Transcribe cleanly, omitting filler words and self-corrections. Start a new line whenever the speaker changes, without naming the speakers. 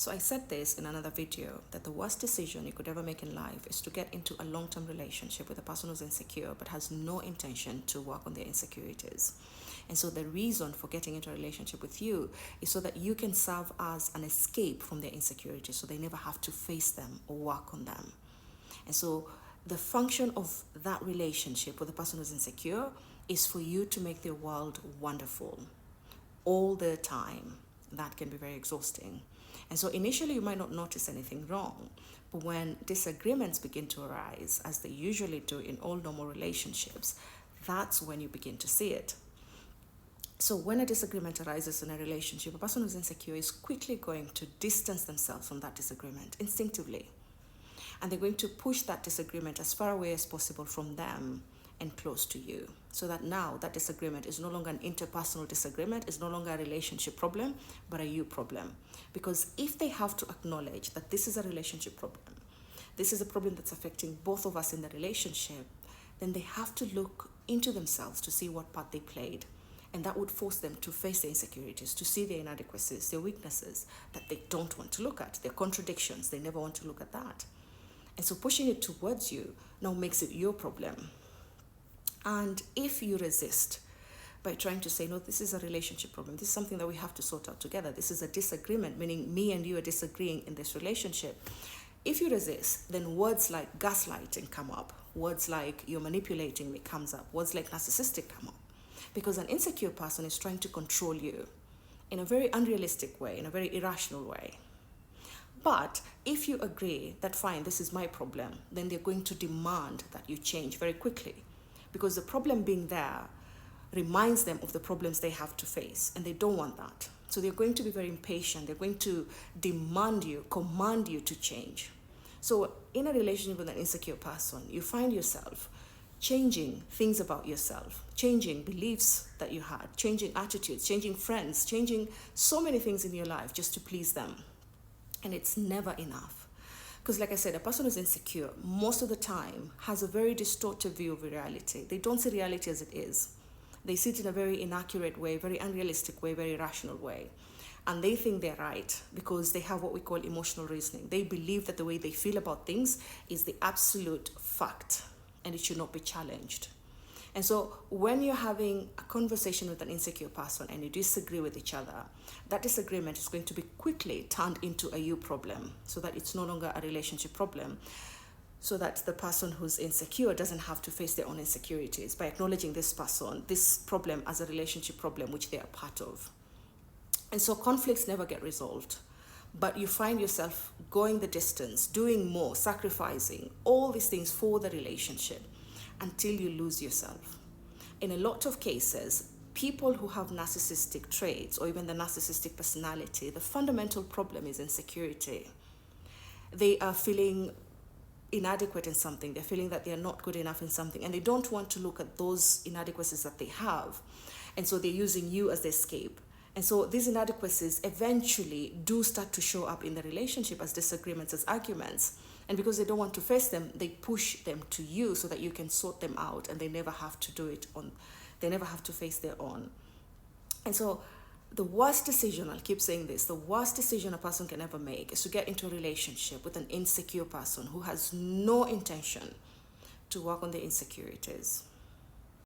So I said this in another video, that the worst decision you could ever make in life is to get into a long-term relationship with a person who's insecure but has no intention to work on their insecurities. And so the reason for getting into a relationship with you is so that you can serve as an escape from their insecurities, so they never have to face them or work on them. And so the function of that relationship with the person who's insecure is for you to make their world wonderful all the time. That can be very exhausting. And so initially you might not notice anything wrong, but when disagreements begin to arise, as they usually do in all normal relationships, that's when you begin to see it. So when a disagreement arises in a relationship, a person who's insecure is quickly going to distance themselves from that disagreement instinctively. And they're going to push that disagreement as far away as possible from them and close to you, so that now that disagreement is no longer an interpersonal disagreement, is no longer a relationship problem, but a you problem. Because if they have to acknowledge that this is a relationship problem, this is a problem that's affecting both of us in the relationship, then they have to look into themselves to see what part they played. And that would force them to face their insecurities, to see their inadequacies, their weaknesses that they don't want to look at, their contradictions. They never want to look at that. And so pushing it towards you now makes it your problem. And if you resist by trying to say, no, this is a relationship problem, this is something that we have to sort out together, this is a disagreement, meaning me and you are disagreeing in this relationship. If you resist, then words like gaslighting come up, words like you're manipulating me comes up, words like narcissistic come up. Because an insecure person is trying to control you in a very unrealistic way, in a very irrational way. But if you agree that, fine, this is my problem, then they're going to demand that you change very quickly. Because the problem being there reminds them of the problems they have to face, and they don't want that. So they're going to be very impatient. They're going to demand you, command you to change. So in a relationship with an insecure person, you find yourself changing things about yourself, changing beliefs that you had, changing attitudes, changing friends, changing so many things in your life just to please them. And it's never enough. Because like I said, a person who's insecure most of the time has a very distorted view of reality. They don't see reality as it is. They see it in a very inaccurate way, very unrealistic way, very irrational way. And they think they're right because they have what we call emotional reasoning. They believe that the way they feel about things is the absolute fact and it should not be challenged. And so when you're having a conversation with an insecure person and you disagree with each other, that disagreement is going to be quickly turned into a you problem, so that it's no longer a relationship problem, so that the person who's insecure doesn't have to face their own insecurities by acknowledging this person, this problem, as a relationship problem which they are part of. And so conflicts never get resolved, but you find yourself going the distance, doing more, sacrificing, all these things for the relationship, until you lose yourself. In a lot of cases, people who have narcissistic traits or even the narcissistic personality, the fundamental problem is insecurity. They are feeling inadequate in something. They're feeling that they're not good enough in something, and they don't want to look at those inadequacies that they have. And so they're using you as the escape. And so these inadequacies eventually do start to show up in the relationship as disagreements, as arguments. And because they don't want to face them, they push them to you so that you can sort them out, and they never have to do it they never have to face their own. And so the worst decision, I'll keep saying this, the worst decision a person can ever make is to get into a relationship with an insecure person who has no intention to work on their insecurities.